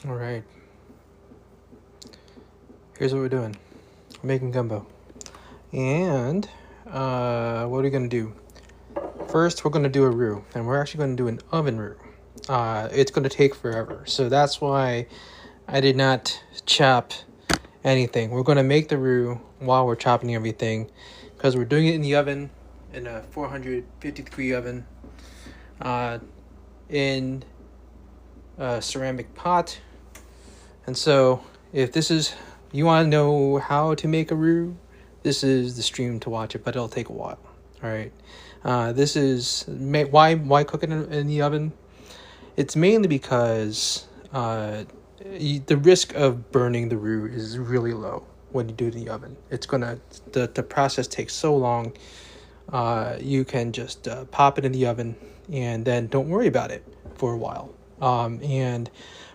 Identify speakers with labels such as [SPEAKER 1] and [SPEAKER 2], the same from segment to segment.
[SPEAKER 1] All right. Here's what we're doing. We're making gumbo. And what are we going to do? First, we're going to do a roux. And we're actually going to do an oven roux. It's going to take forever. So that's why I did not chop anything. We're going to make the roux while we're chopping everything. Because we're doing it in the oven. In a 450-degree oven. In a ceramic pot. And so, if this is... You want to know how to make a roux? This is the stream to watch it, but it'll take a while. All right. This is why cook it in the oven. It's mainly because the risk of burning the roux is really low when you do it in the oven. It's gonna the process takes so long. You can just pop it in the oven and then don't worry about it for a while. And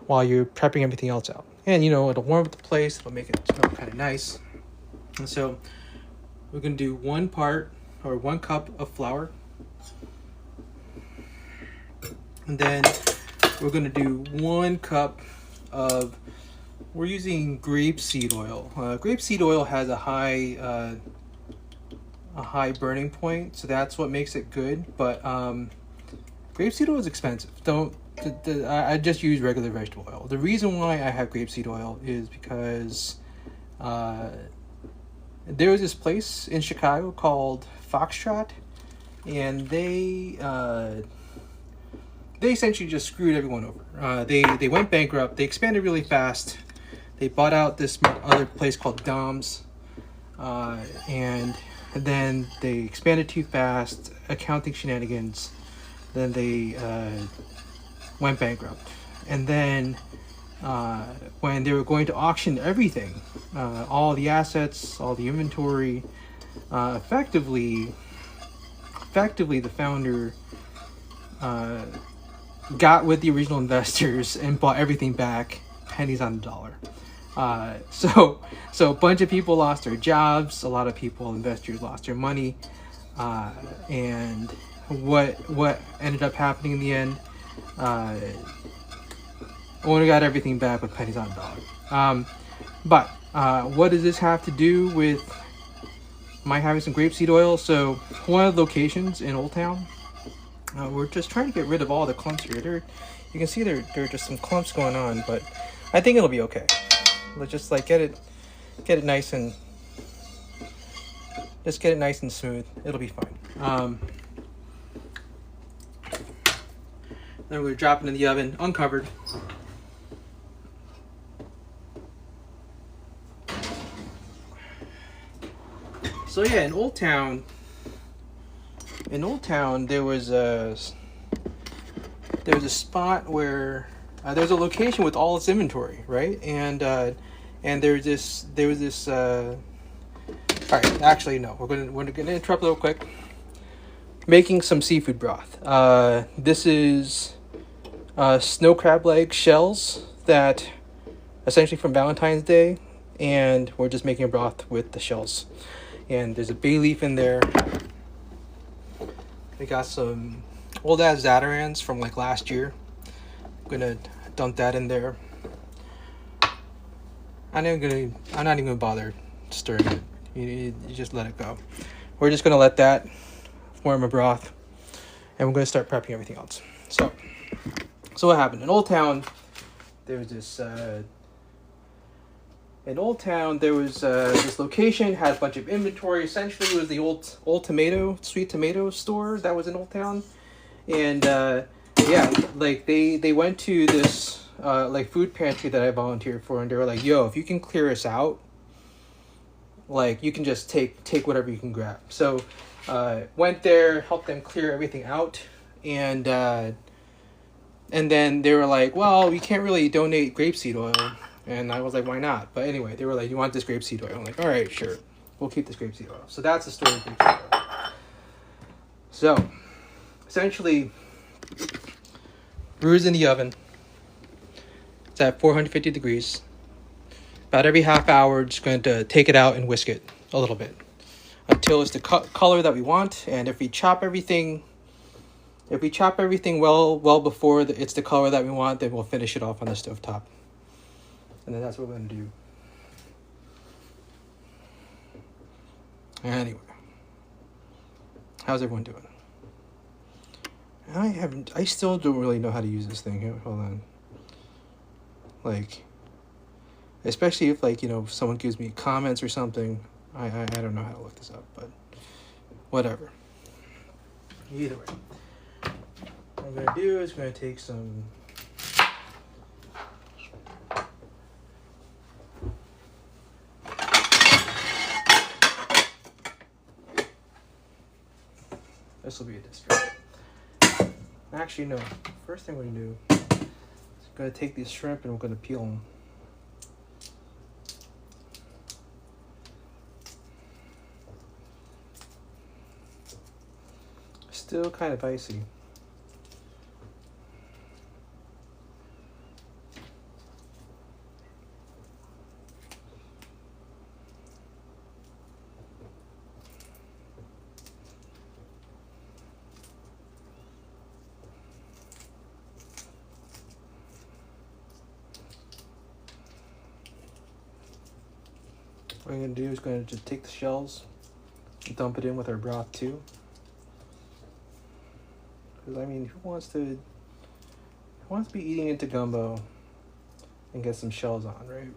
[SPEAKER 1] while you're prepping everything else out. And, it'll warm up the place. It'll make it smell kind of nice. And so we're going to do 1 cup of flour. And then we're going to do 1 cup of, we're using grapeseed oil. Grapeseed oil has a high burning point, so that's what makes it good. But grapeseed oil is expensive. I just use regular vegetable oil. The reason why I have grapeseed oil is because there was this place in Chicago called Foxtrot, and they essentially just screwed everyone over. They went bankrupt. They expanded really fast. They bought out this other place called Dom's, and then they expanded too fast. Accounting shenanigans. Then they went bankrupt. And then when they were going to auction everything, all the assets, all the inventory, effectively the founder got with the original investors and bought everything back, pennies on the dollar. So a bunch of people lost their jobs, a lot of investors lost their money, and what ended up happening in the end, only got everything back with pennies on the dollar. But what does this have to do with my having some grapeseed oil? So one of the locations in Old Town, we're just trying to get rid of all the clumps here. You can see there are just some clumps going on, but I think it'll be okay. Let's just get it nice and smooth. It'll be fine. Then we're dropping it in the oven, uncovered. So yeah, in Old Town, there was a spot where there's a location with all its inventory, right? And there was this. All right, actually no, we're gonna interrupt a little quick. Making some seafood broth. This is snow crab leg shells that essentially from Valentine's Day, and we're just making a broth with the shells. And there's a bay leaf in there. We got some old ass Zatarans from last year. I'm gonna dump that in there. I'm not even gonna bother stirring it. You just let it go. We're just gonna let that form a broth, and we're gonna start prepping everything else. So what happened in Old Town? There was this. In Old Town, there was this location, had a bunch of inventory. Essentially, it was the old sweet tomato store that was in Old Town. And they went to this food pantry that I volunteered for, and they were like, yo, if you can clear us out, you can just take whatever you can grab. So went there, helped them clear everything out, and then they were like, well, we can't really donate grapeseed oil. And I was like, why not? But anyway, they were like, you want this grapeseed oil? I'm like, all right, sure. We'll keep this grapeseed oil. So that's the story of grapeseed oil. So, essentially, roux in the oven. It's at 450 degrees. About every half hour, just going to take it out and whisk it a little bit until it's the color that we want. And if we chop everything well before it's the color that we want, then we'll finish it off on the stovetop. And then that's what we're going to do. Anyway, how's everyone doing? I still don't really know how to use this thing. Here, hold on. Like, especially if, like, you know, if someone gives me comments or something, I don't know how to look this up, but whatever. Either way, what I'm gonna do is gonna take some this will be a distraction. Actually, no. First thing we're gonna do is gonna take these shrimp and we're gonna peel them. Still kind of icy. What I'm going to do is going to just take the shells and dump it in with our broth too. Because, I mean, who wants to be eating into gumbo and get some shells on, right?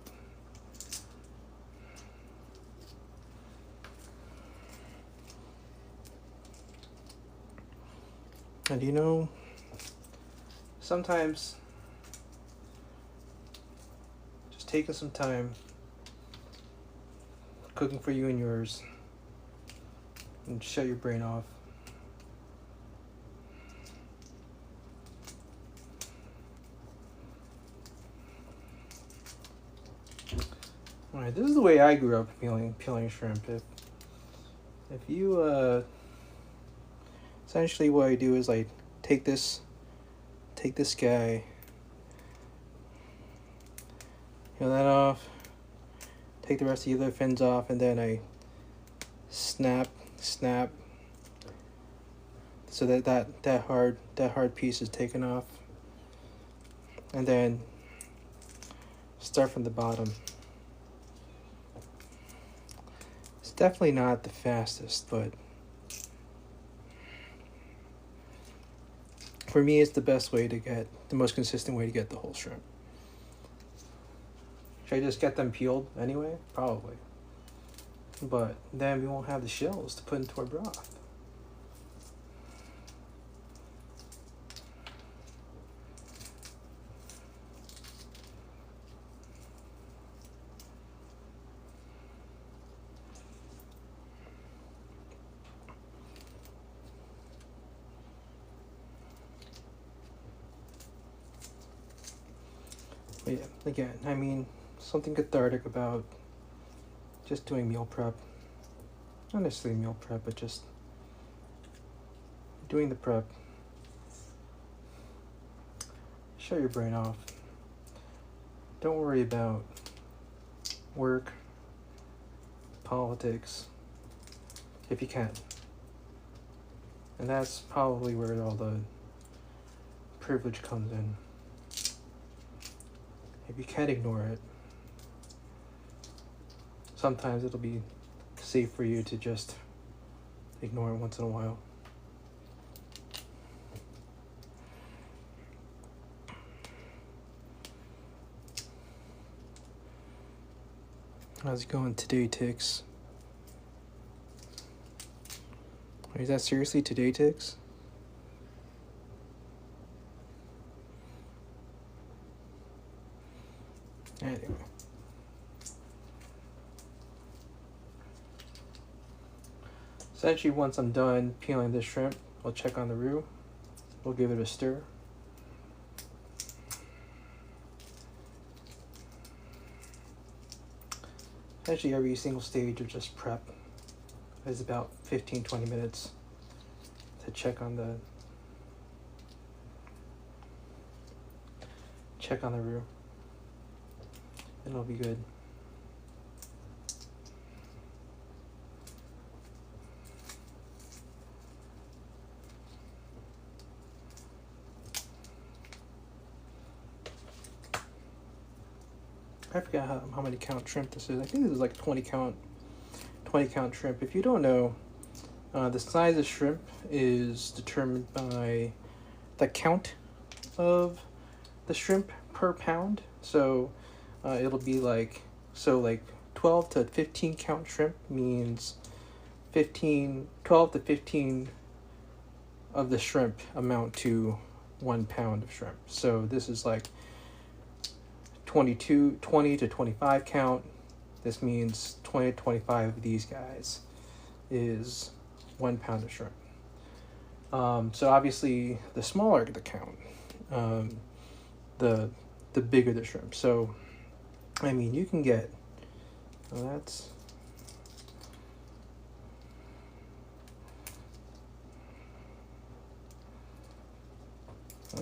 [SPEAKER 1] And you know, sometimes just taking some time cooking for you and yours and shut your brain off. Alright, this is the way I grew up peeling shrimp. If you essentially what I do is I take this guy, peel that off, take the rest of the other fins off, and then I snap so that hard piece is taken off, and then start from the bottom. It's definitely not the fastest, but for me it's the most consistent way to get the whole shrimp. Should I just get them peeled anyway? Probably. But then we won't have the shells to put into our broth. But yeah, again, I mean, something cathartic about just doing meal prep. Not necessarily meal prep, but just doing the prep. Shut your brain off. Don't worry about work, politics, if you can. And that's probably where all the privilege comes in. If you can't ignore it, sometimes it'll be safe for you to just ignore it once in a while. How's it going today, Tix? Is that seriously today, Tix? Anyway. Essentially, once I'm done peeling this shrimp, we'll check on the roux. We'll give it a stir. Essentially, every single stage of just prep is about 15-20 minutes to check on the roux. And it'll be good. I forgot how many count shrimp this is. I think this is like 20 count shrimp. If you don't know, the size of shrimp is determined by the count of the shrimp per pound. So it'll be like 12 to 15 count shrimp means 12 to 15 of the shrimp amount to 1 pound of shrimp. So this is like 20 to 25 count. This means 20 to 25 of these guys is 1 pound of shrimp. So obviously the smaller the count, the bigger the shrimp. So I mean, you can get, well, let's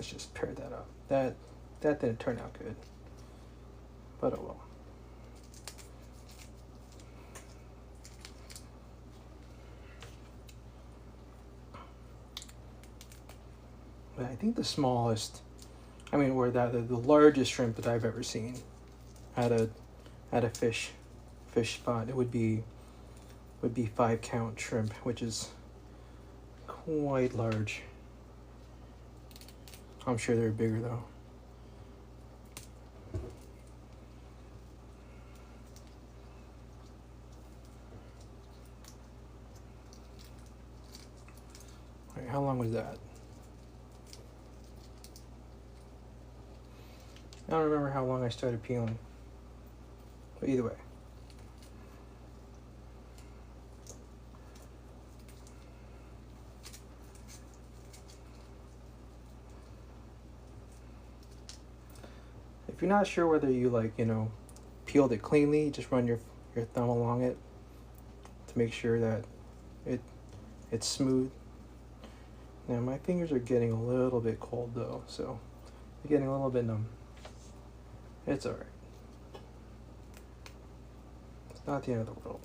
[SPEAKER 1] just pair that up. That didn't turn out good, but oh well. But I think the smallest, I mean, or the largest shrimp that I've ever seen at a fish spot, it would be 5 count shrimp, which is quite large. I'm sure they're bigger though. All right, how long was that? I don't remember how long I started peeling. But either way. If you're not sure whether you peeled it cleanly, just run your thumb along it to make sure that it's smooth. Now my fingers are getting a little bit cold though, so they're getting a little bit numb. It's alright. It's not the end of the world.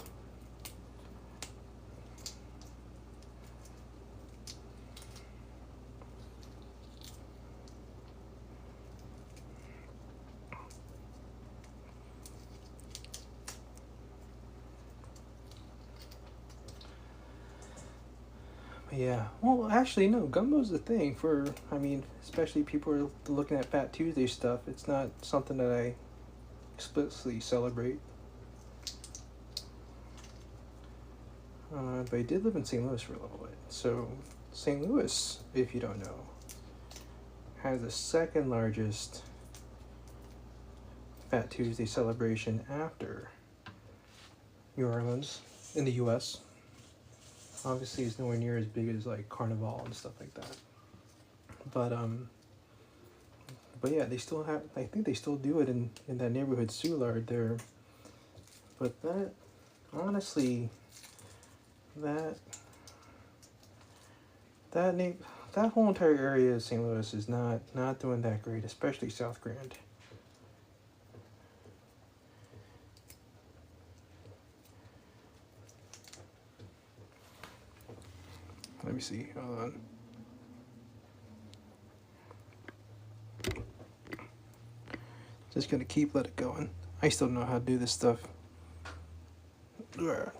[SPEAKER 1] Yeah, well, actually, no, gumbo's the thing for, I mean, especially people are looking at Fat Tuesday stuff. It's not something that I explicitly celebrate. But I did live in St. Louis for a little bit. So, St. Louis, if you don't know, has the second largest Fat Tuesday celebration after New Orleans in the U.S. Obviously, it's nowhere near as big as like Carnival and stuff like that. But yeah, they still have. I think they still do it in that neighborhood Soulard there. But that, honestly, that whole entire area of St. Louis is not doing that great, especially South Grand. Let me see. Hold on. Just gonna let it going. I still don't know how to do this stuff. Ugh.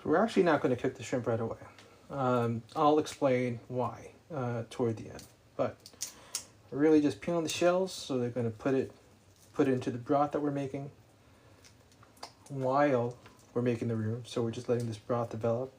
[SPEAKER 1] So we're actually not going to cook the shrimp right away. I'll explain why toward the end. But we're really just peeling the shells, so they're going to put it into the broth that we're making while we're making the roux. So we're just letting this broth develop.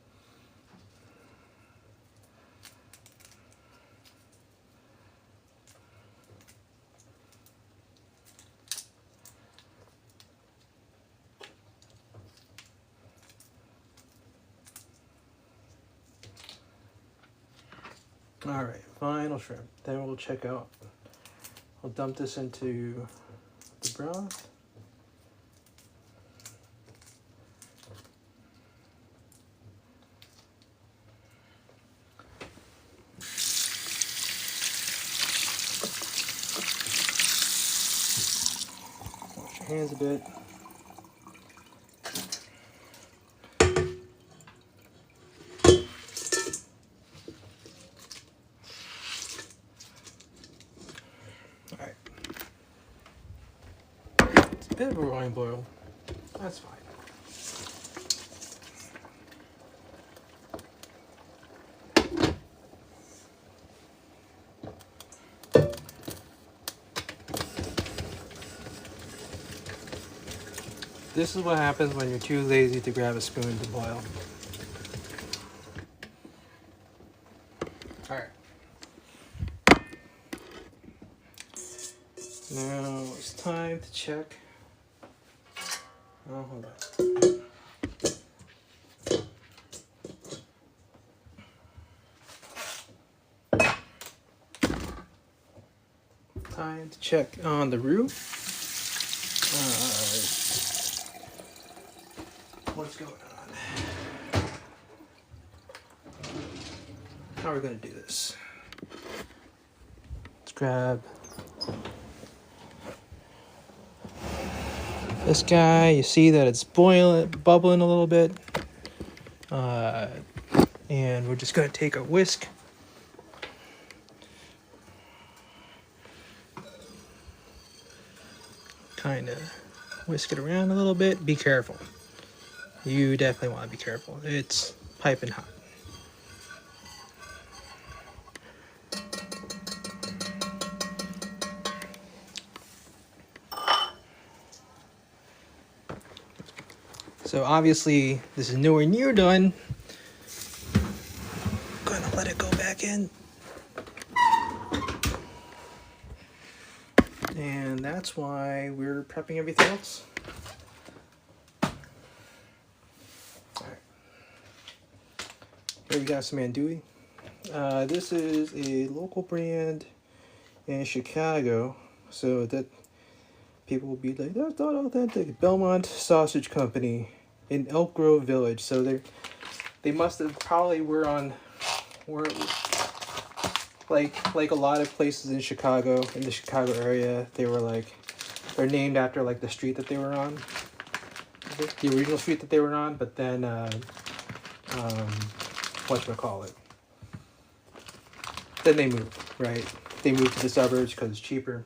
[SPEAKER 1] All right, final shrimp. Then we'll check out. I'll dump this into the broth. Wash your hands a bit. bit of a rolling boil. That's fine. This is what happens when you're too lazy to grab a spoon to boil. Alright. Now it's time to check. Oh, hold on. Time to check on the roux. What's going on? How are we going to do this? Let's grab this guy. You see that it's bubbling a little bit. And we're just going to take a whisk. Kind of whisk it around a little bit. Be careful. You definitely want to be careful. It's piping hot. So obviously this is nowhere near done. Gonna let it go back in. And that's why we're prepping everything else. Here we got some andouille. This is a local brand in Chicago, so that people will be like, that's not authentic. Belmont Sausage Company in Elk Grove Village. So they must have probably were like a lot of places in Chicago, in the Chicago area. They're named after like the street that they were on, the original street that they were on, but then whatchamacallit. Then they moved, right? They moved to the suburbs because it's cheaper.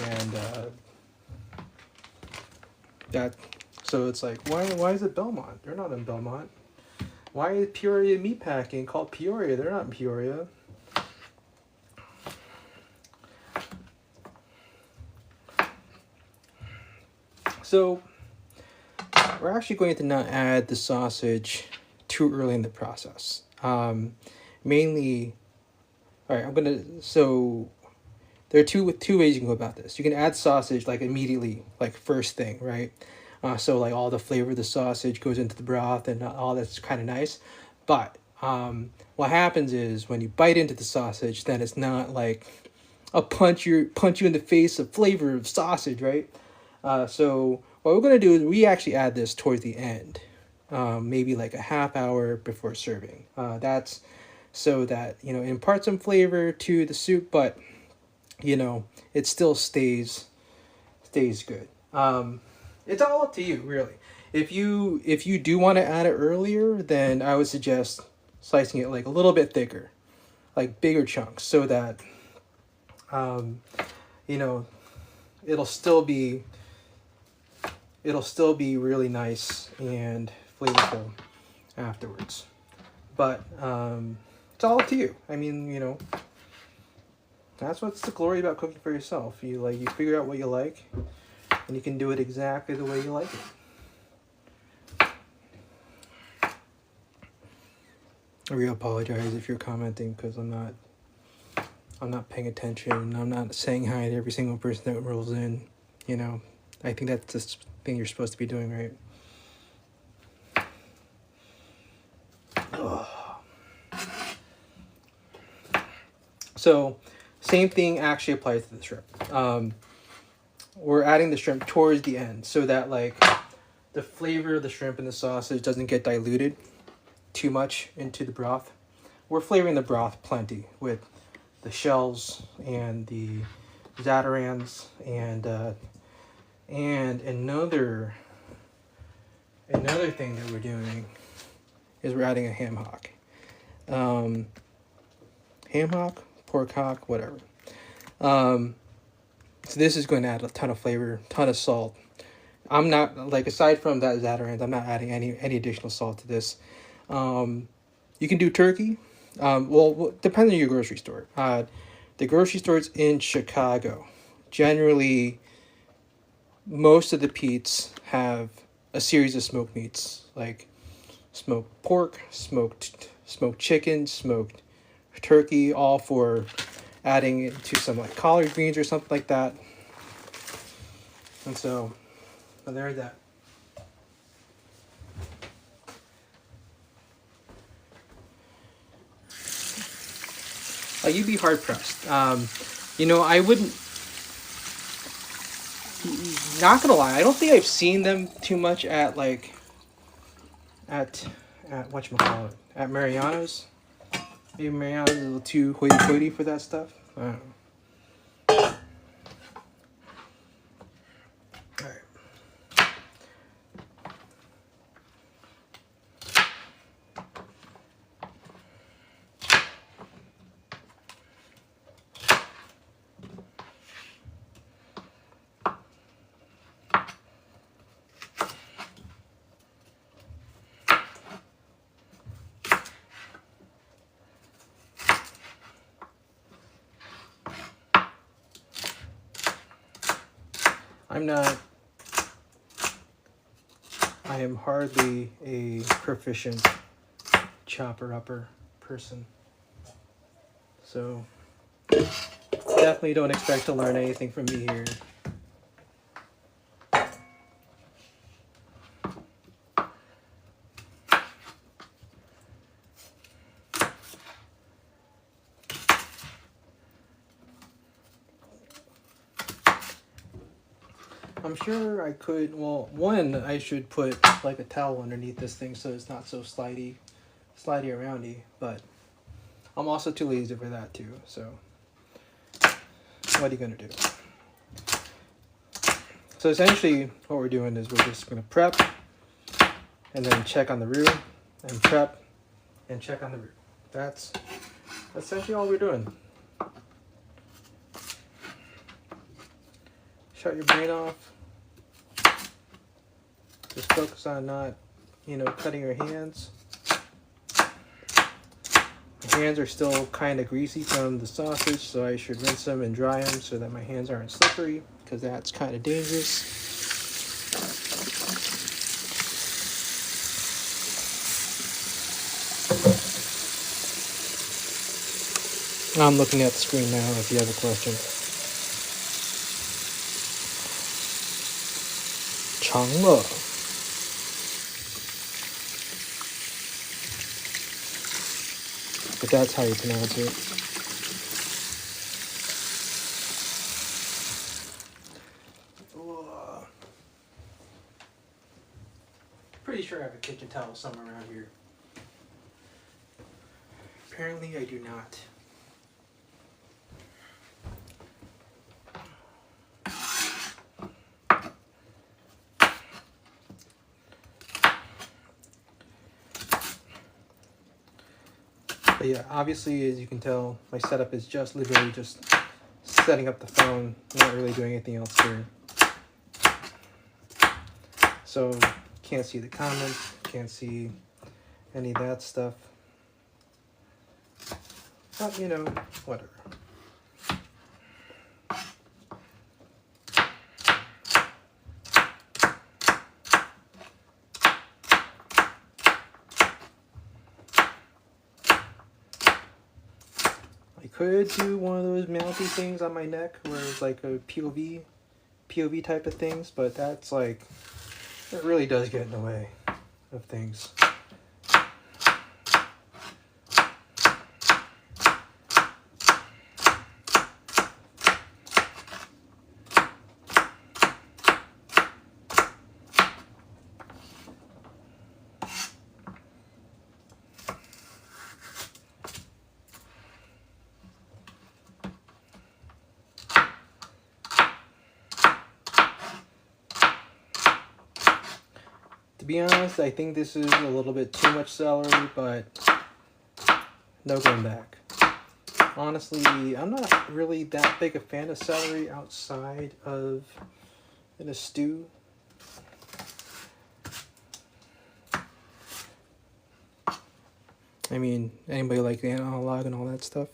[SPEAKER 1] And so it's like, why is it Belmont? They're not in Belmont. Why is Peoria Meatpacking called Peoria? They're not in Peoria. So we're actually going to not add the sausage too early in the process. Mainly, all right, so there are two ways you can go about this. You can add sausage like immediately, like first thing, right? So like all the flavor of the sausage goes into the broth and all that's kind of nice. But what happens is when you bite into the sausage, then it's not like a punch you in the face of flavor of sausage, right? So what we're gonna do is we actually add this towards the end, maybe like a half hour before serving. That's so that, you know, it imparts some flavor to the soup, but you know, it still stays good. It's all up to you, really. If you do want to add it earlier, then I would suggest slicing it like a little bit thicker, like bigger chunks, so that you know, it'll still be really nice and flavorful afterwards. But it's all up to you. I mean, you know, that's what's the glory about cooking for yourself. You figure out what you like, and you can do it exactly the way you like it. I really apologize if you're commenting, because I'm not paying attention. I'm not saying hi to every single person that rolls in. You know, I think that's the thing you're supposed to be doing, right? Ugh. So, same thing actually applies to the shrimp. We're adding the shrimp towards the end so that like the flavor of the shrimp and the sausage doesn't get diluted too much into the broth. We're flavoring the broth plenty with the shells and the zatarans and another thing that we're doing is we're adding a ham hock. Ham hock, pork hock, whatever. So this is going to add a ton of flavor, ton of salt. I'm not, like, aside from that Zatarain's, I'm not adding any additional salt to this. You can do turkey. Well, depends on your grocery store. The grocery stores in Chicago, generally, most of the Pete's have a series of smoked meats, like smoked pork, smoked chicken, smoked turkey, all for adding it to some like collard greens or something like that. And so, well, there's that. You'd be hard pressed. You know, I wouldn't. Not gonna lie, I don't think I've seen them too much at like at whatchamacallit, at Mariano's. Maybe Mariano's is a little too hoity-toity for that stuff. I don't know. I am hardly a proficient chopper-upper person. So, definitely don't expect to learn anything from me here. I'm sure I could, well, one, I should put like a towel underneath this thing so it's not so slidey aroundy, but I'm also too lazy for that too, so what are you gonna do? So essentially what we're doing is we're just gonna prep and then check on the roux and prep and check on the roux. That's essentially all we're doing. Shut your brain off. Just focus on not, cutting your hands. My hands are still kind of greasy from the sausage, so I should rinse them and dry them so that my hands aren't slippery, because that's kind of dangerous. I'm looking at the screen now if you have a question. Changle. But that's how you pronounce it. Pretty sure I have a kitchen towel somewhere around here. Apparently I do not. But yeah, obviously, as you can tell, my setup is just literally just setting up the phone, not really doing anything else here. So, can't see the comments, can't see any of that stuff. But, whatever. I could do one of those mounty things on my neck where it's like a POV type of things, but that's like, it really does get in the way of things. To be honest, I think this is a little bit too much celery, but no going back. Honestly, I'm not really that big a fan of celery outside of in a stew. I mean, anybody like the analog and all that stuff?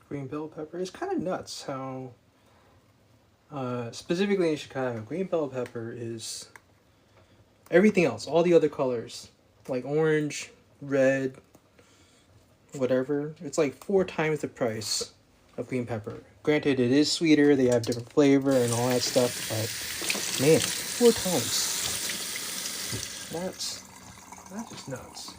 [SPEAKER 1] Green bell pepper. It's kind of nuts how, specifically in Chicago, green bell pepper is everything else, all the other colors, like orange, red, whatever. It's like 4 times the price of green pepper. Granted, it is sweeter, they have different flavor and all that stuff, but man, 4 times. That's just nuts.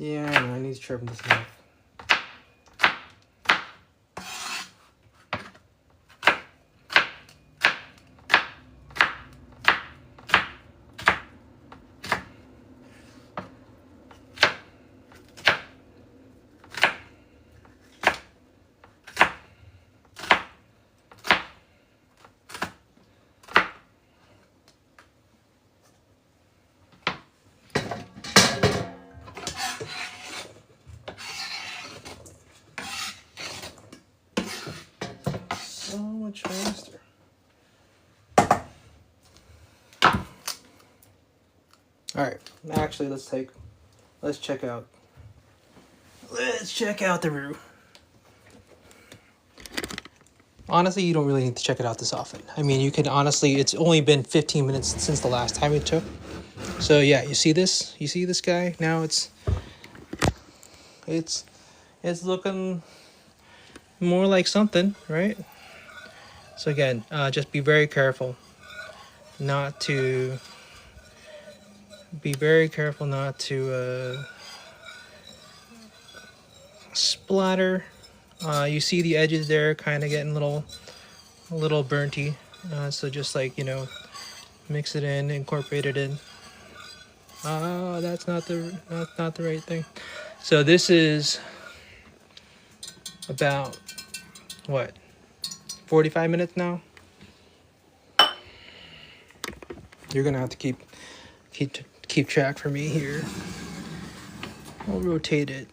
[SPEAKER 1] Yeah, I know, I need to sharpen this knife. So much faster. Alright, actually let's check out the roux. Honestly, you don't really need to check it out this often. I mean, you can honestly, it's only been 15 minutes since the last time it took. So yeah, you see this? You see this guy? Now it's looking more like something, right? So again, just be very careful not to splatter. You see the edges there kind of getting a little burnty. So just like, mix it in, incorporate it in. That's not the right thing. So this is about what, 45 minutes now. You're gonna have to keep track for me here. I'll rotate it.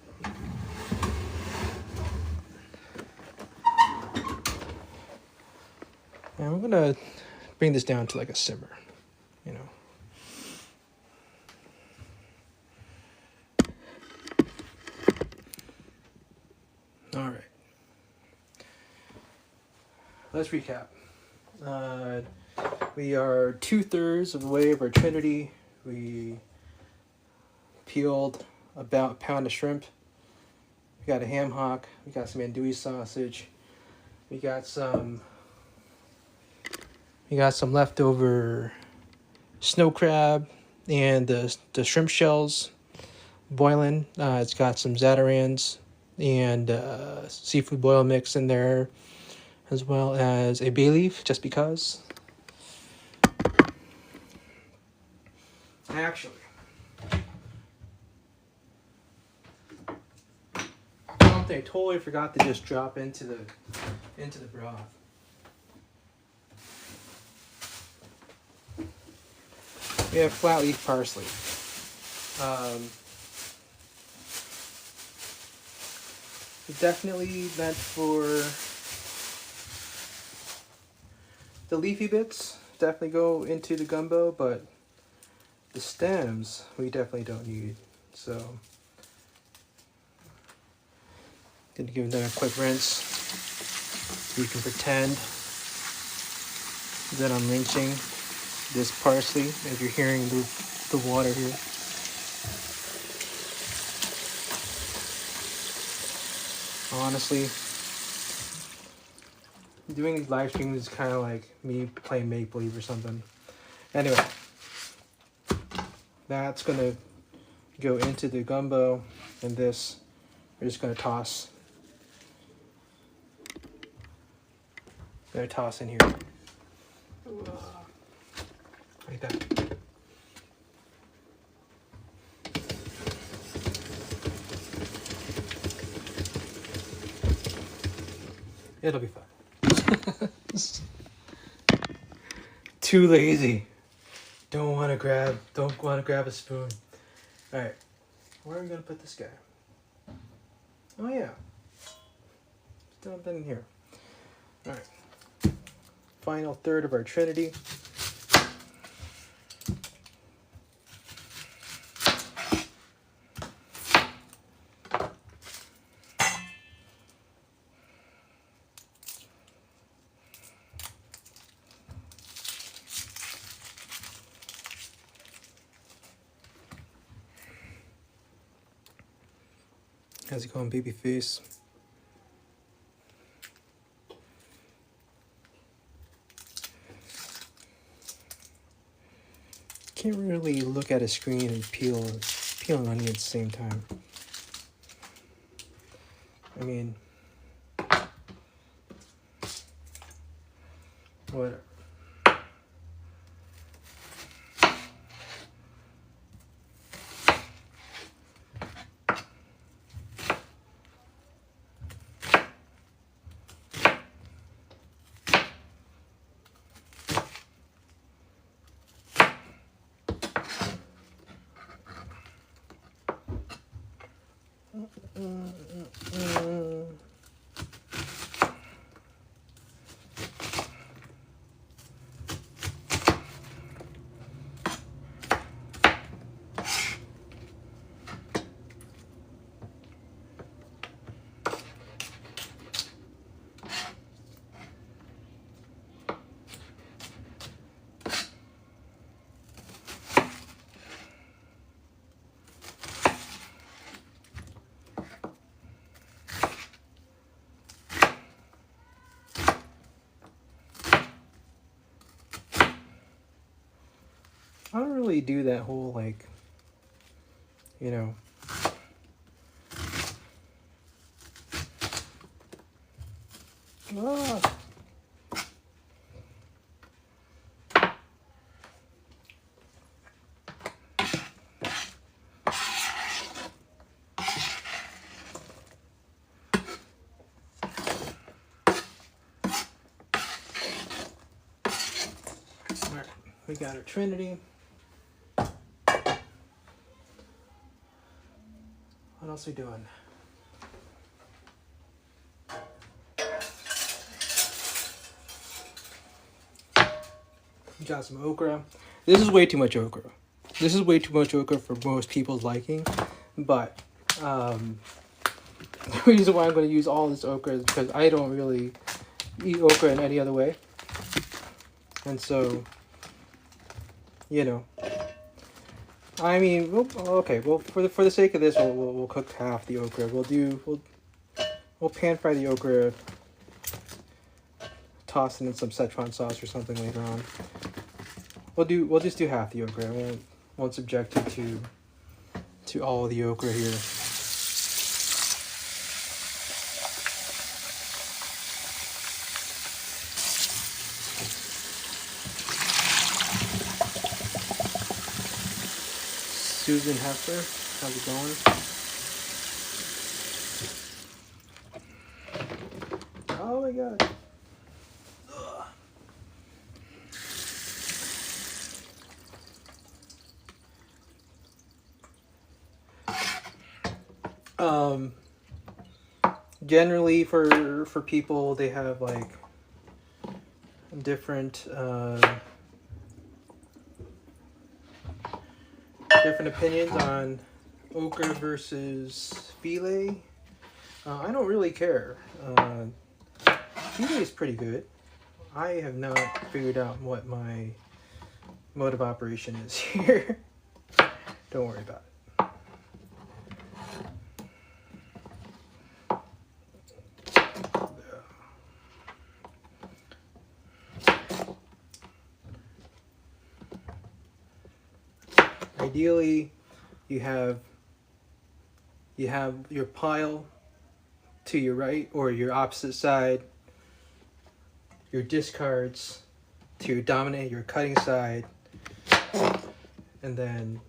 [SPEAKER 1] And I'm gonna bring this down to like a simmer, let's recap. We are 2/3 of the way of our trinity. We peeled about a pound of shrimp. We got a ham hock. We got some andouille sausage. We got some leftover snow crab and the shrimp shells boiling. It's got some zatarans and seafood boil mix in there, as well as a bay leaf, just because. Actually, something I totally forgot to just drop into the broth. We have flat leaf parsley. Definitely meant for the leafy bits. Definitely go into the gumbo, but the stems we definitely don't need. So, gonna give them a quick rinse. You can pretend that I'm rinsing this parsley if you're hearing the water here. Honestly, doing these live streams is kind of like me playing make believe or something. Anyway, that's gonna go into the gumbo, and this we're just gonna toss. Gonna toss in here like that. It'll be fine. Too lazy. Don't want to grab a spoon. All right, where are we gonna put this guy? Oh yeah, dump it in here. All right, final third of our trinity. How's it going, baby face? Can't really look at a screen and peel an onion at the same time. I mean, whatever. I don't really do that whole, like, you know, Alright, we got our trinity. What else are we doing? We got some okra. This is way too much okra. This is way too much okra for most people's liking. But the reason why I'm going to use all this okra is because I don't really eat okra in any other way. And so, you know, I mean, okay. Well, for the sake of this, we'll cook half the okra. We'll pan fry the okra, toss it in some Szechuan sauce or something later on. We'll just do half the okra. I won't subject you to all the okra here. Susan Heffer, how's it going? Oh my god. Generally for people, they have like different opinions on okra versus filet. I don't really care. Filet is pretty good. I have not figured out what my mode of operation is here. Don't worry about it. Ideally, you have your pile to your right or your opposite side, your discards to your dominant, your cutting side, and then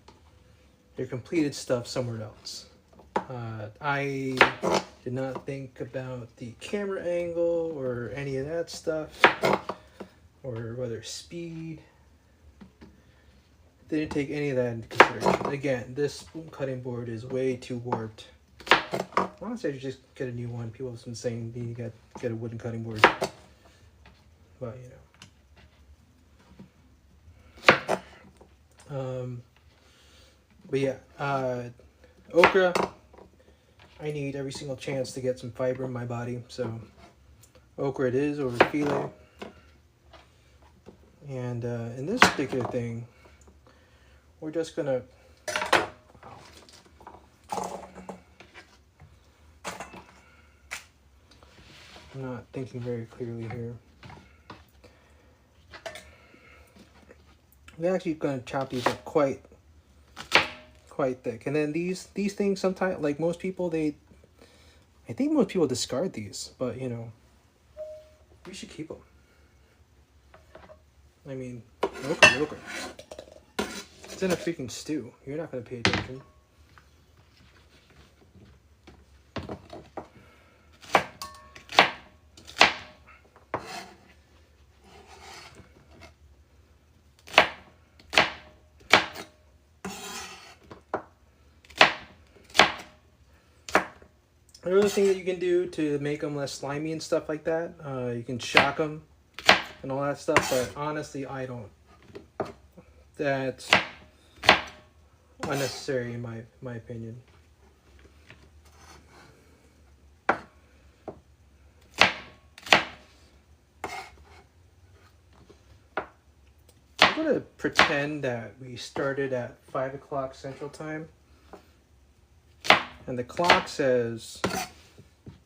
[SPEAKER 1] your completed stuff somewhere else. I did not think about the camera angle or any of that stuff, or whether speed. Didn't take any of that into consideration. Again, this spoon cutting board is way too warped. Honestly, I should just get a new one. People have been saying you need to get a wooden cutting board. But, you know. But yeah, okra, I need every single chance to get some fiber in my body. So, okra it is over filet. And in this particular thing, we're just gonna I'm not thinking very clearly here. We're actually gonna chop these up quite thick. And then these things sometimes, like most people, I think most people discard these, but you know, we should keep them. I mean, okra. It's in a freaking stew. You're not gonna pay attention. Another thing that you can do to make them less slimy and stuff like that, you can shock them and all that stuff, but honestly, I don't. That's unnecessary in my opinion. I'm gonna pretend that we started at 5 o'clock Central Time, and the clock says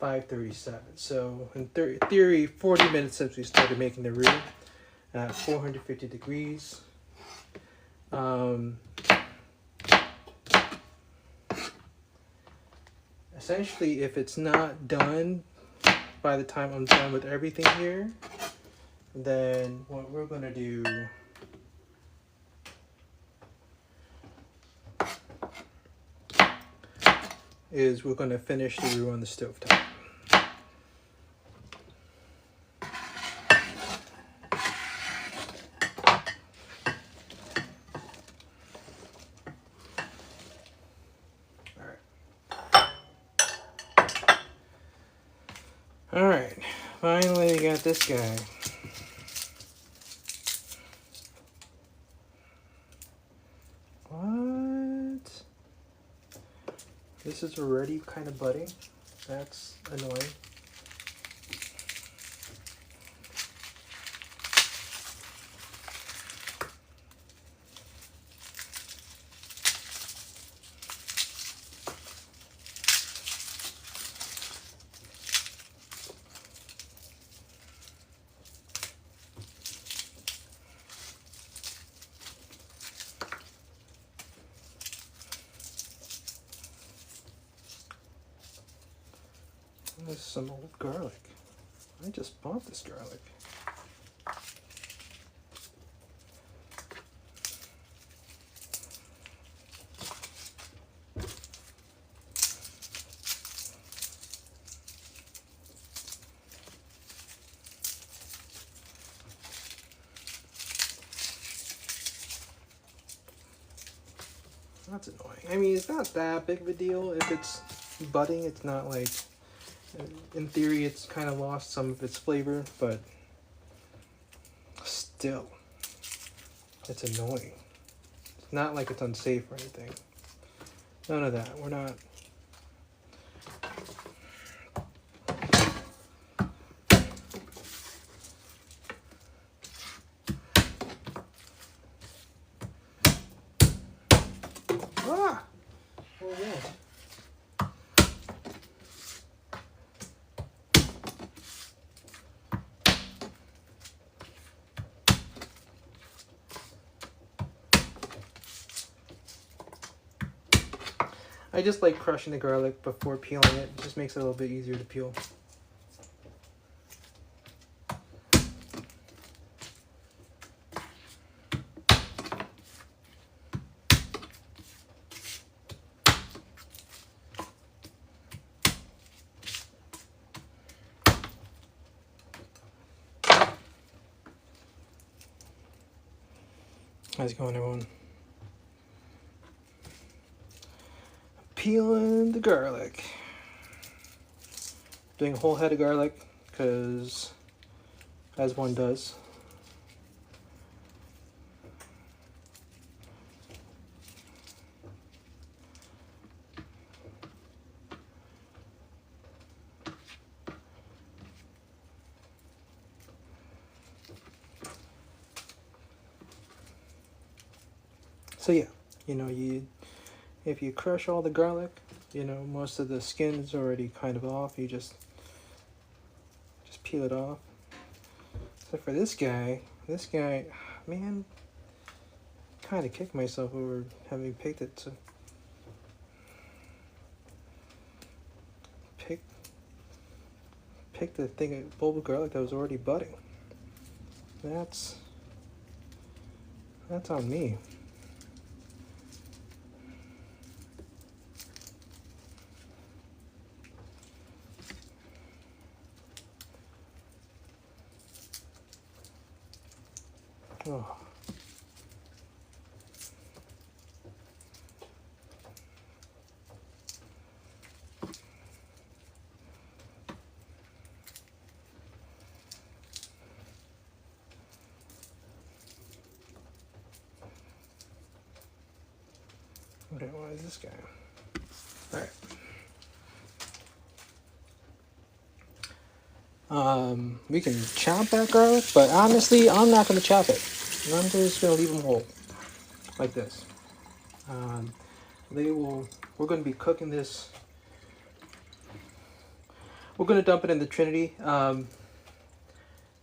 [SPEAKER 1] 5:37. So in theory, 40 minutes since we started making the roux at 450 degrees. Essentially, if it's not done by the time I'm done with everything here, then what we're gonna do is we're gonna finish the roux on the stovetop. Alright, finally we got this guy. What? This is already kind of budding. That's annoying. There's some old garlic. I just bought this garlic. That's annoying. I mean, it's not that big of a deal if it's budding. It's not like, in theory, it's kind of lost some of its flavor, but still, it's annoying. It's not like it's unsafe or anything. None of that. We're not. Ah! What was that? I just like crushing the garlic before peeling it. It just makes it a little bit easier to peel. How's it going, everyone? Peeling the garlic. Doing a whole head of garlic because, as one does. So yeah, you know, if you crush all the garlic, you know, most of the skin is already kind of off. You just peel it off. So for this guy, man, kind of kicked myself over having picked it. So pick the thing of bulb of garlic that was already budding. That's on me. Oh. Okay, what is this guy? All right. We can chop that garlic, but honestly, I'm not going to chop it. I'm just going to leave them whole, like this. We're going to be cooking this. We're going to dump it in the Trinity. You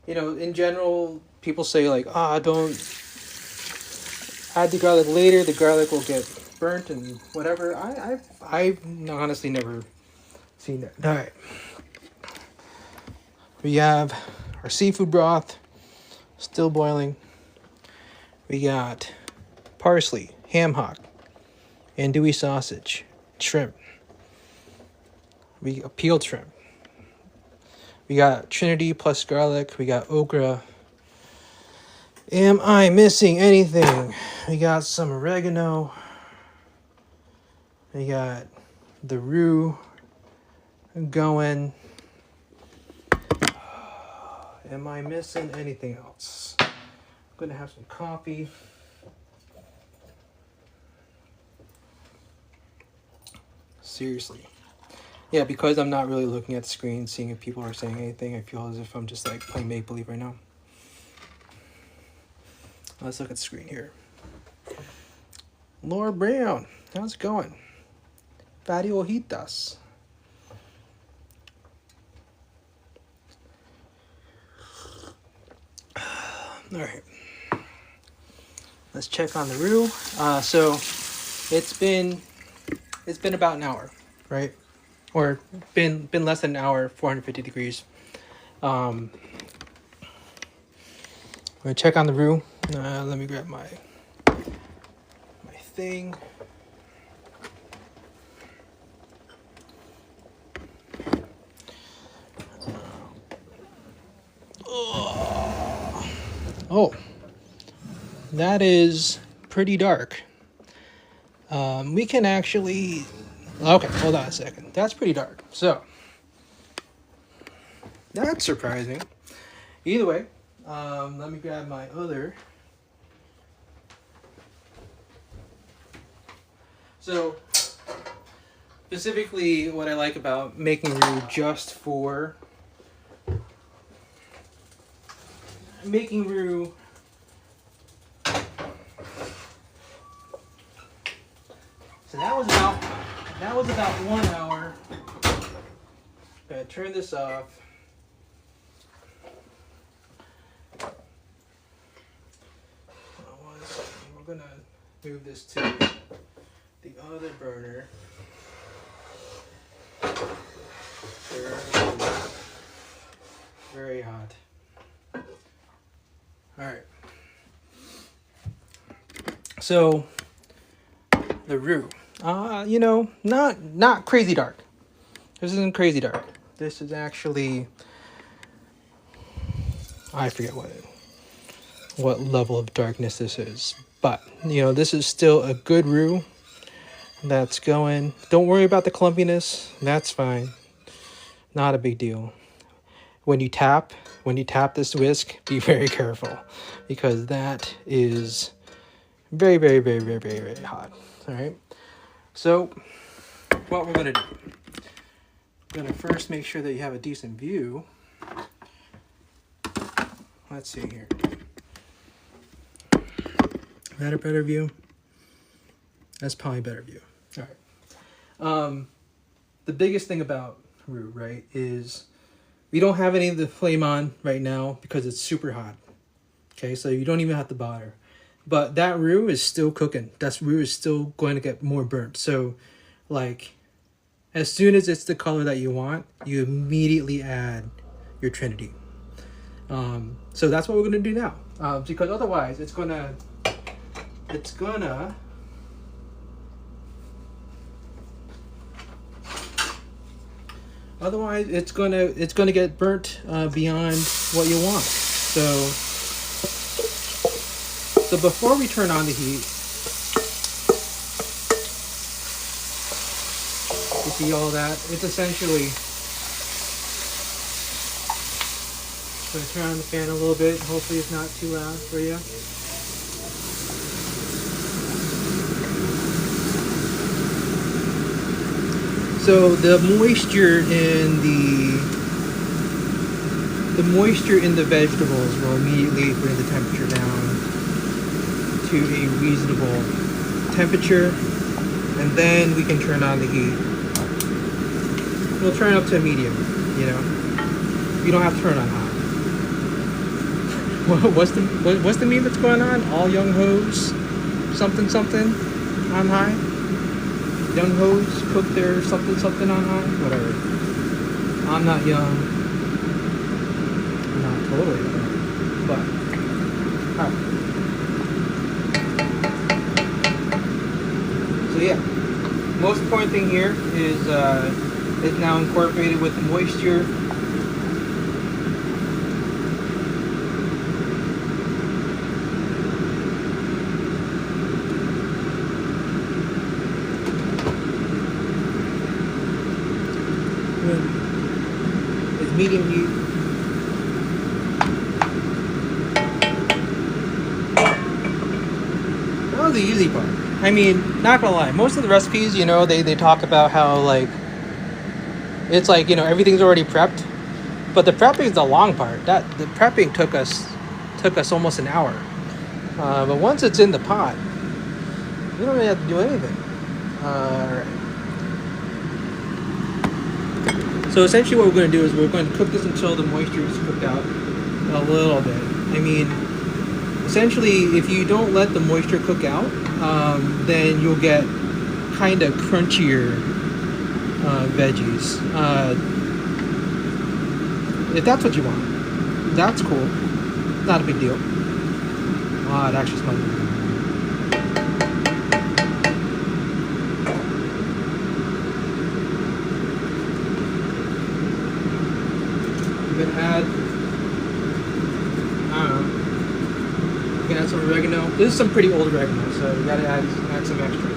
[SPEAKER 1] know, in general, people say like, don't add the garlic later. The garlic will get burnt and whatever. I've honestly never seen that. All right. We have our seafood broth still boiling. We got parsley, ham hock, andouille sausage, shrimp. We got peeled shrimp. We got Trinity plus garlic. We got okra. Am I missing anything? We got some oregano. We got the roux going. Am I missing anything else? I'm going to have some coffee. Seriously. Yeah, because I'm not really looking at the screen, seeing if people are saying anything, I feel as if I'm just like playing make-believe right now. Let's look at the screen here. Laura Brown, how's it going? Fatty Ojitas. All right. Let's check on the roux. So it's been about an hour, right? or been less than an hour, 450 degrees. I'm gonna check on the roux. Let me grab my thing. Oh, that is pretty dark. We can actually, okay, hold on a second. That's pretty dark. So that's surprising. Either way, let me grab my other. So specifically, what I like about making roux just for making roux. So that was about 1 hour. Gonna turn this off. We're gonna move this to the other burner. Very hot. All right. So the roux, you know, not crazy dark. This isn't crazy dark. This is actually, I forget what level of darkness this is, but you know, this is still a good roux that's going. Don't worry about the clumpiness. That's fine. Not a big deal. When you tap this whisk, be very careful, because that is very, very, very, very, very, very hot. All right. So what we're gonna do, we're gonna first make sure that you have a decent view. Let's see here. Is that a better view? That's probably a better view. All right. The biggest thing about roux, right, is we don't have any of the flame on right now because it's super hot. Okay, so you don't even have to bother. But that roux is still cooking. That roux is still going to get more burnt. So, like, as soon as it's the color that you want, you immediately add your Trinity. So that's what we're gonna do now. Because otherwise, it's gonna. Otherwise, it's gonna get burnt beyond what you want. So before we turn on the heat, you see all that? It's essentially. Gonna turn on the fan a little bit. Hopefully, it's not too loud for you. So the moisture in the vegetables will immediately bring the temperature down to a reasonable temperature, and then we can turn on the heat. We'll turn it up to a medium, you know. You don't have to turn on high. What's the meme that's going on? All young hoes, something on high. Young hoes cook their something on high. Whatever. I'm not young. I'm not totally young, but alright. So yeah, most important thing here is it's now incorporated with the moisture. It's medium heat. That was the easy part. I mean, not gonna lie, most of the recipes, you know, they talk about how, like, it's like, you know, everything's already prepped, but the prepping is the long part. The prepping took us almost an hour. But once it's in the pot, you don't really have to do anything. Alright. So essentially what we're going to do is we're going to cook this until the moisture is cooked out a little bit. I mean, essentially, if you don't let the moisture cook out, then you'll get kind of crunchier veggies. If that's what you want, that's cool. Not a big deal. It actually smells good. I'm gonna add, I don't know, you can add some oregano. This is some pretty old oregano, so you gotta add some extra.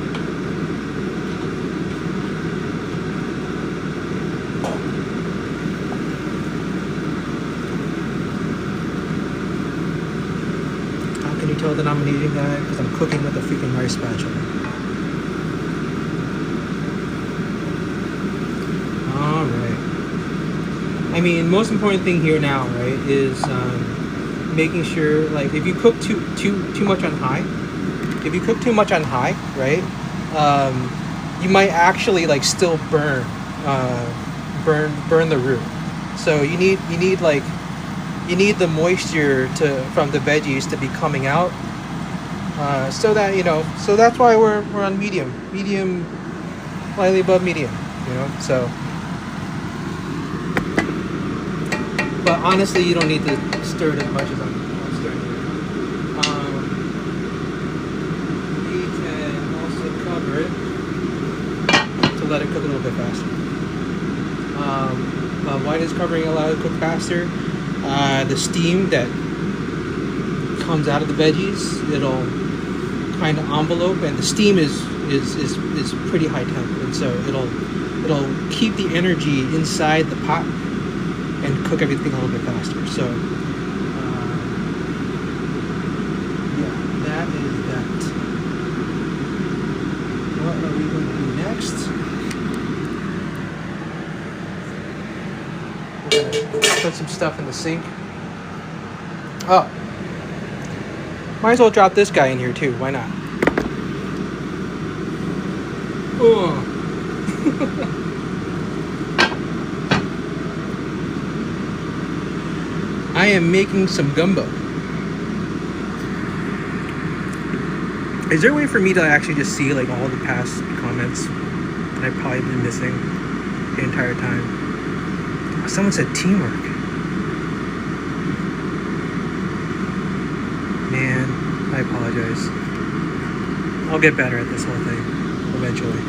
[SPEAKER 1] How can you tell that I'm an eating guy? Because I'm cooking with a freaking rice spatula. I mean, most important thing here now, right, is making sure, like, if you cook too much on high, right, you might actually like still burn the roux. So you need the moisture from the veggies to be coming out, so that so that's why we're on medium, slightly above medium, so. But honestly, you don't need to stir it as much as I'm stirring it. You can also cover it to let it cook a little bit faster. Why does covering allow it to cook faster? The steam that comes out of the veggies, it'll kind of envelope, and the steam is pretty high temp, and so it'll keep the energy inside the pot and cook everything a little bit faster. So, yeah, that is that. What are we going to do next? We're going to put some stuff in the sink. Oh, might as well drop this guy in here too. Why not? Oh. I am making some gumbo. Is there a way for me to actually just see like all the past comments that I've probably been missing the entire time? Someone said teamwork. Man, I apologize. I'll get better at this whole thing eventually.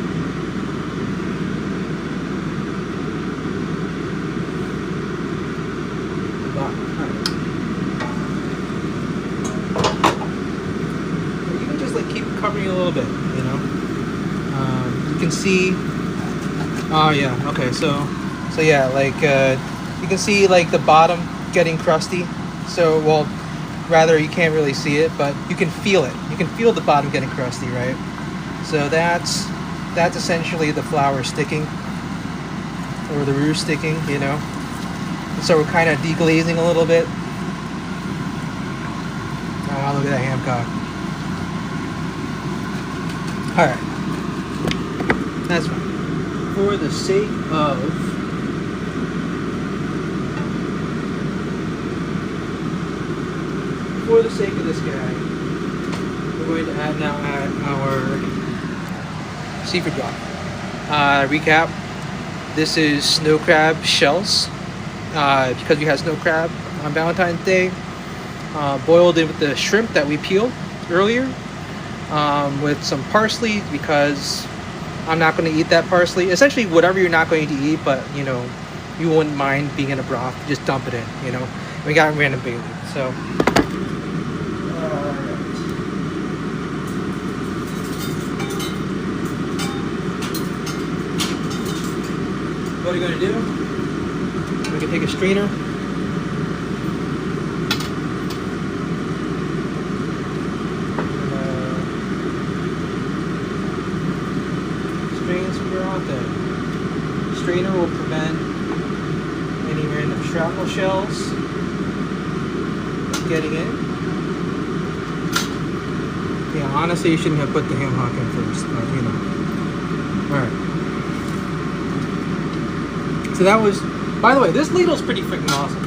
[SPEAKER 1] Covering a little bit, you can see. Oh yeah, okay. So yeah, like you can see like the bottom getting crusty. So rather you can't really see it, but you can feel it. You can feel the bottom getting crusty, right? So that's essentially the flour sticking, or the roux sticking, So we're kind of deglazing a little bit. Oh, look at that ham cock. Alright, that's fine. For the sake of this guy, we're going to add our seafood broth. Recap, this is snow crab shells, because we had snow crab on Valentine's Day, boiled in with the shrimp that we peeled earlier. With some parsley, because I'm not going to eat that parsley. Essentially, whatever you're not going to eat, but you wouldn't mind being in a broth, just dump it in. We got random bay leaf. So, what are you going to do? We can take a strainer. Strainer will prevent any random shrapnel shells getting in. Yeah, honestly, you shouldn't have put the ham hock in first, but Alright. So that was, by the way, this ladle is pretty freaking awesome.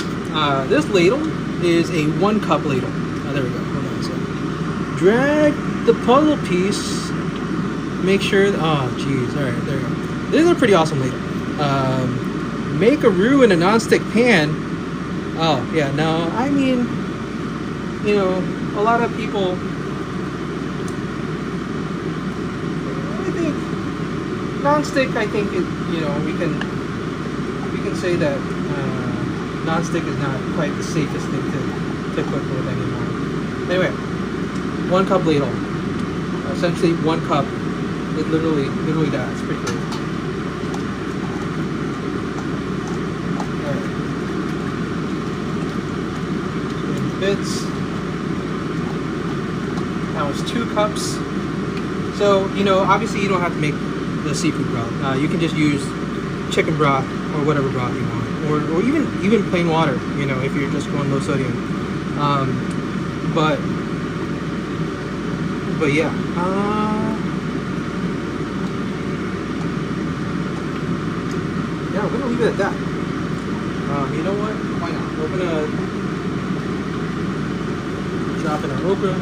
[SPEAKER 1] This ladle is a 1 cup ladle. Oh, there we go. Hold on a second. Drag the puzzle piece. Make sure, oh geez, alright, there we go. This is a pretty awesome ladle. Make a roux in a non-stick pan. Oh yeah, no, I mean, you know, a lot of people, I think non-stick, I think it, you know, we can say that non-stick is not quite the safest thing to cook with anymore. Anyway, 1 cup ladle, essentially 1 cup. It literally does. It's pretty cool. Alright. Bits. That was 2 cups. So, you know, obviously you don't have to make the seafood broth. You can just use chicken broth or whatever broth you want. Or even plain water, you know, if you're just going low sodium. But yeah. Yeah, we're gonna leave it at that. You know what? Why not? We're gonna drop in our okra.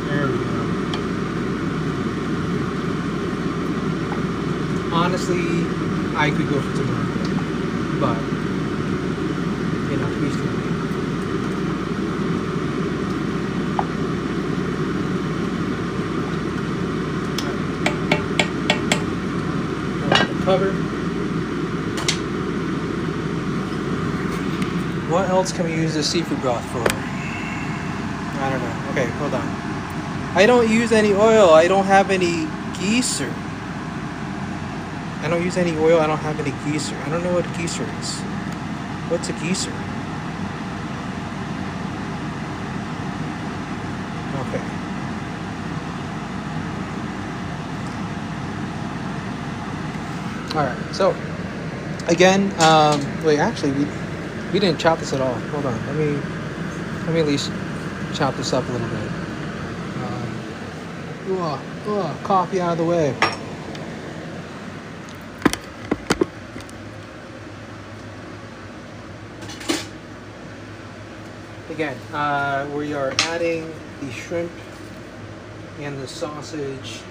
[SPEAKER 1] There we go. Honestly, I could go for tomorrow, but you know, we still. Cover. What else can we use this seafood broth for? I don't know. Okay, hold on. I don't use any oil. I don't have any geyser. I don't use any oil. I don't have any geyser. I don't know what geyser is. What's a geyser? Okay. All right. So again, wait. Actually, we didn't chop this at all. Hold on. Let me at least chop this up a little bit. Coffee out of the way. Again, we are adding the shrimp and the sausage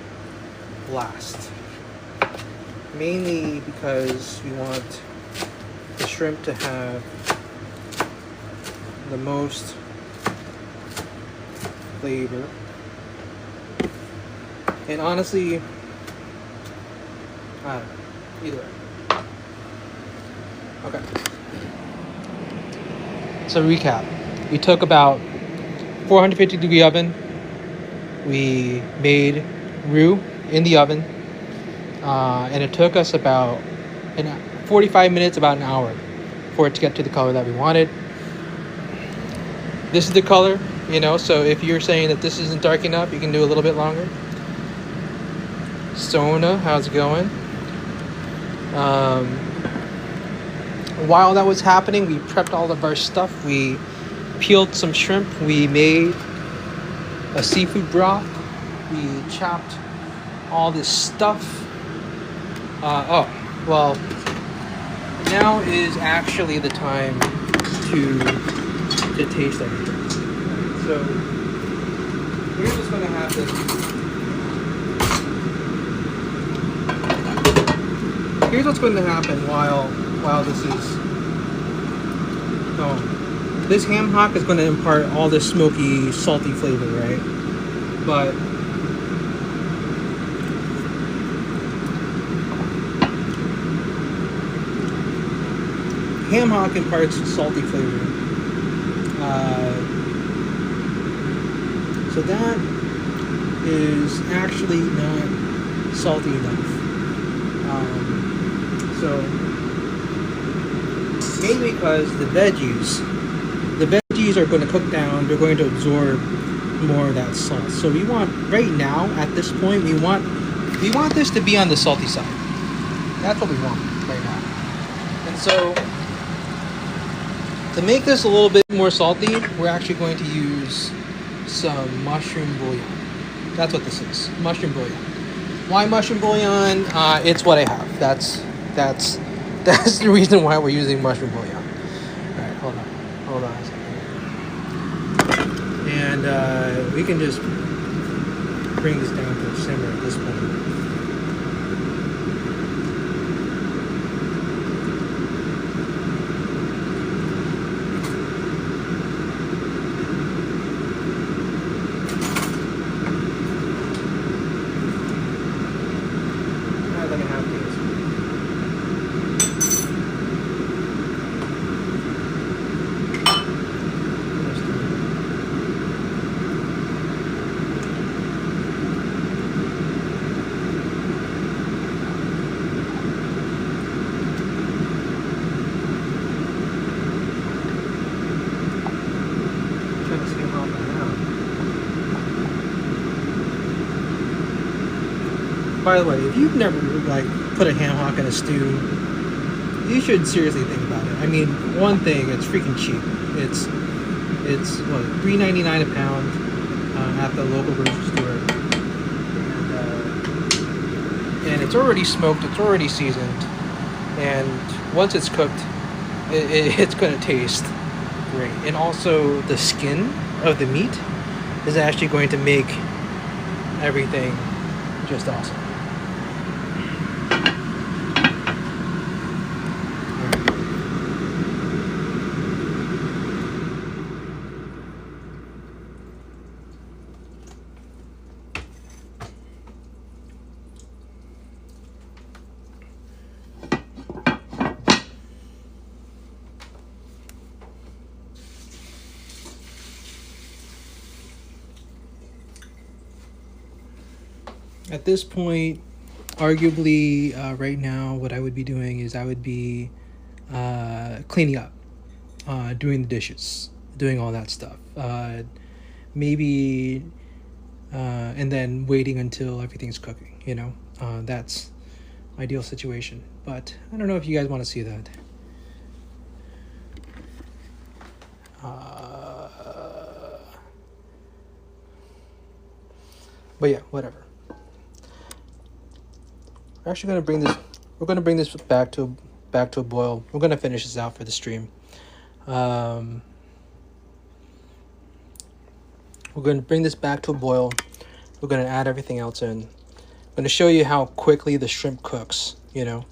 [SPEAKER 1] last. Mainly because we want the shrimp to have the most flavor. And honestly, I don't know. Either way. Okay. So recap. We took about 450 degree oven. We made roux in the oven. And it took us about 45 minutes, about an hour, for it to get to the color that we wanted. This is the color, you know, so if you're saying that this isn't dark enough, you can do a little bit longer. Sona, how's it going? While that was happening, we prepped all of our stuff. We peeled some shrimp. We made a seafood broth. We chopped all this stuff. Well, now is actually the time to taste everything. So here's what's going to happen. Here's what's going to happen while this is going. This ham hock is going to impart all this smoky, salty flavor, right? But ham hock imparts salty flavor. So that is actually not salty enough. So mainly because the veggies are going to cook down. They're going to absorb more of that salt. So we want, right now at this point, we want this to be on the salty side. That's what we want right now. And so to make this a little bit more salty, we're actually going to use some mushroom bouillon. That's what this is, mushroom bouillon. Why mushroom bouillon? It's what I have. That's the reason why we're using mushroom bouillon. All right, hold Hold on a second. And we can just bring this down to a simmer at this point. By the way, if you've never like put a ham hock in a stew, you should seriously think about it. I mean, one thing, it's freaking cheap. It's what, $3.99 a pound at the local grocery store, and it's already smoked. It's already seasoned, and once it's cooked, it's going to taste great. And also, the skin of the meat is actually going to make everything just awesome. At this point, arguably, right now, what I would be doing is I would be cleaning up, doing the dishes, doing all that stuff. Maybe, and then waiting until everything's cooking, you know? That's ideal situation. But I don't know if you guys want to see that. But yeah, whatever. We're actually going to bring this. We're going to bring this back to a boil. We're going to finish this out for the stream. We're going to bring this back to a boil. We're going to add everything else in. I'm going to show you how quickly the shrimp cooks. You know,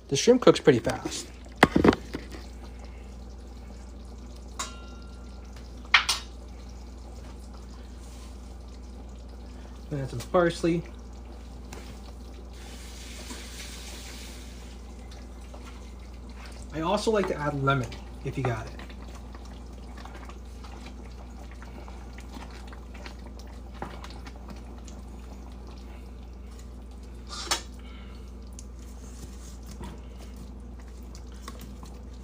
[SPEAKER 1] the shrimp cooks pretty fast. Add some parsley. I also like to add lemon if you got it.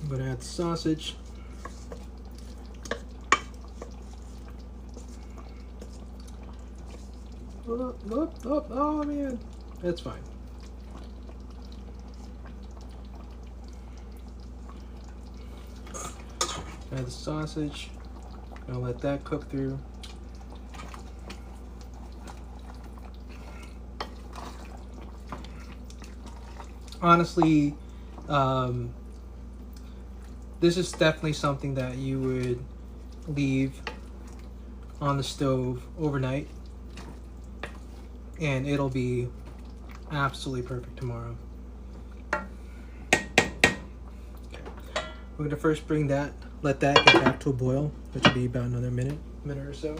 [SPEAKER 1] I'm going to add sausage. Oh man, that's fine. Add the sausage. Gonna let that cook through. Honestly, this is definitely something that you would leave on the stove overnight, and it'll be absolutely perfect tomorrow. Okay. We're gonna first bring that, let that get back to a boil, which will be about another minute or so.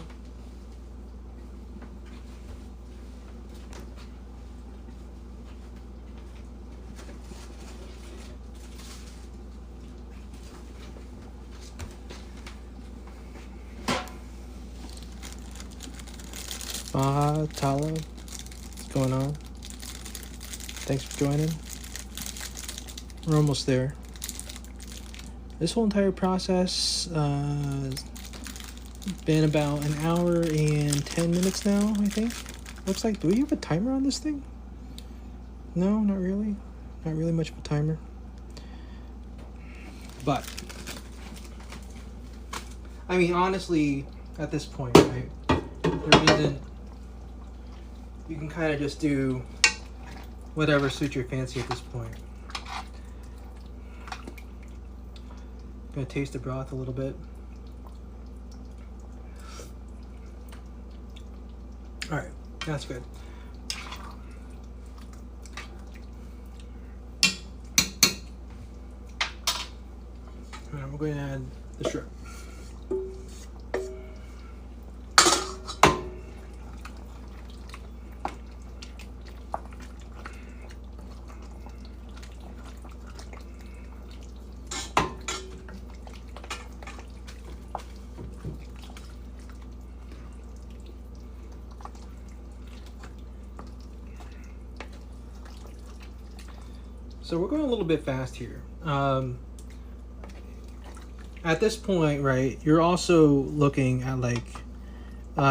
[SPEAKER 1] Tala, what's going on? Thanks for joining. We're almost there. This whole entire process has been about an hour and 10 minutes now, I think. Looks like, do we have a timer on this thing? No, not really. Not really much of a timer. But, I mean, honestly, at this point, right, there isn't, you can kind of just do whatever suits your fancy at this point. Gonna taste the broth a little bit. All right, that's good. All right, we're going to add the shrimp. So we're going a little bit fast here. At this point, right, you're also looking at like,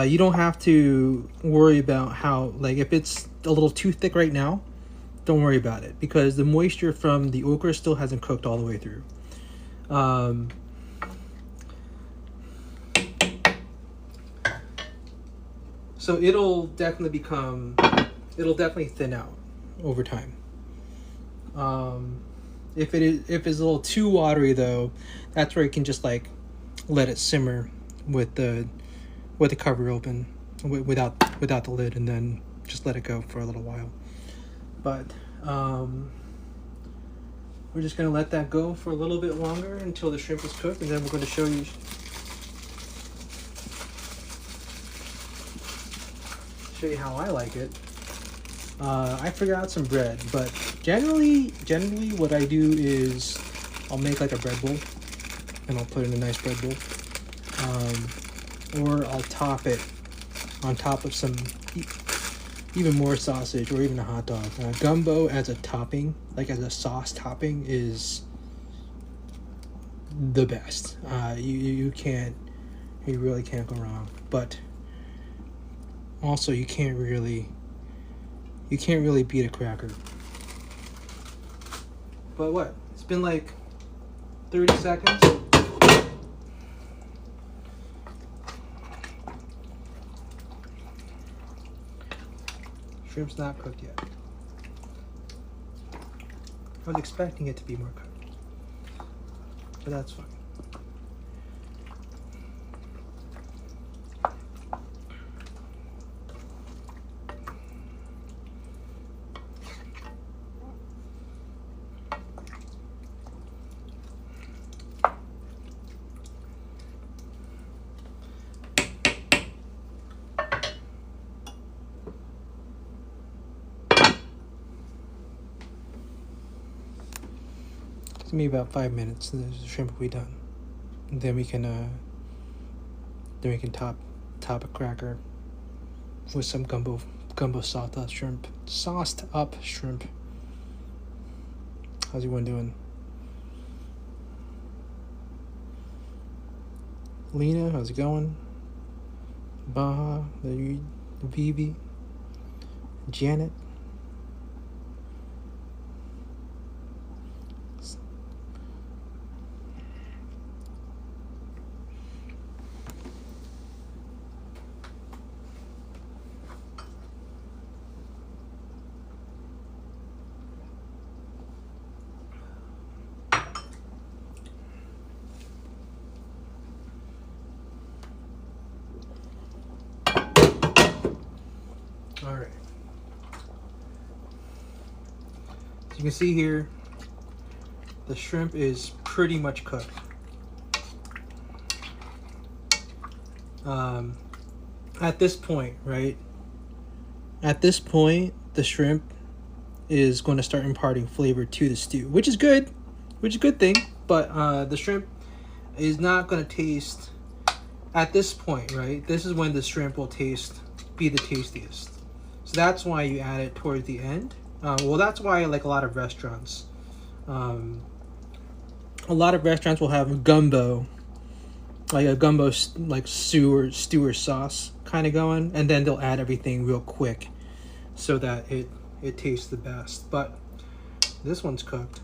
[SPEAKER 1] you don't have to worry about how, like, if it's a little too thick right now, don't worry about it, because the moisture from the okra still hasn't cooked all the way through. So it'll definitely thin out over time. If it's a little too watery though, that's where you can just like let it simmer with the cover open without the lid, and then just let it go for a little while. But we're just gonna let that go for a little bit longer until the shrimp is cooked, and then we're going to show you how I like it. I forgot some bread, but generally what I do is I'll make like a bread bowl, and I'll put it in a nice bread bowl, or I'll top it on top of some even more sausage, or even a hot dog. Gumbo as a topping, like as a sauce topping, is the best. You really can't go wrong. But also you can't really beat a cracker. But what? It's been like 30 seconds. Shrimp's not cooked yet. I was expecting it to be more cooked, but that's fine. Give me about 5 minutes, and the shrimp will be done. And then we can top a cracker with some gumbo sauced up shrimp. How's everyone doing? Lena, how's it going? Baha, Vivi, Janet. All right. So you can see here, the shrimp is pretty much cooked. At this point, right? At this point, the shrimp is going to start imparting flavor to the stew, which is good, which is a good thing. But the shrimp is not going to taste at this point, right? This is when the shrimp will be the tastiest. So that's why you add it towards the end. Well, that's why like a lot of restaurants will have gumbo, like a gumbo like stew or sauce kind of going, and then they'll add everything real quick so that it tastes the best. But this one's cooked.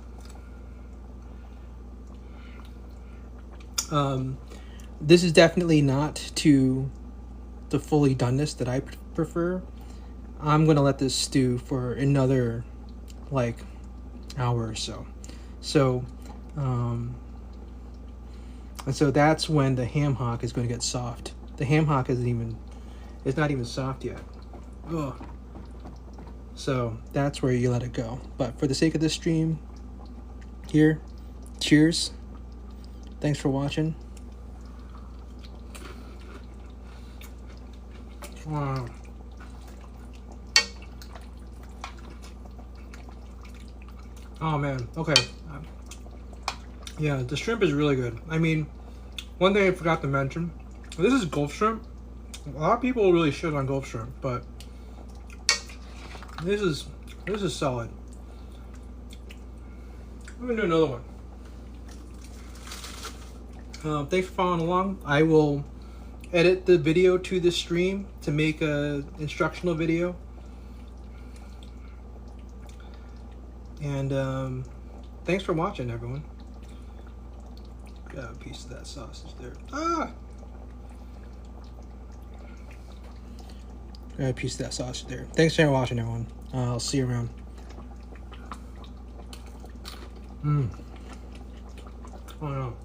[SPEAKER 1] This is definitely not to the fully doneness that I prefer. I'm gonna let this stew for another like hour or so. So And so that's when the ham hock is going to get soft. The ham hock it's not even soft yet. Ugh. So that's where you let it go. But for the sake of this stream here, cheers. Thanks for watching. Wow. Oh man, okay. Yeah, the shrimp is really good. I mean, one thing I forgot to mention, this is Gulf shrimp. A lot of people really shit on Gulf shrimp, but this is solid. I'm gonna do another one. Thanks for following along. I will edit the video to this stream to make a instructional video. And thanks for watching, everyone. Got a piece of that sausage there. Ah! Got a piece of that sausage there. Thanks for watching, everyone. I'll see you around. Oh no.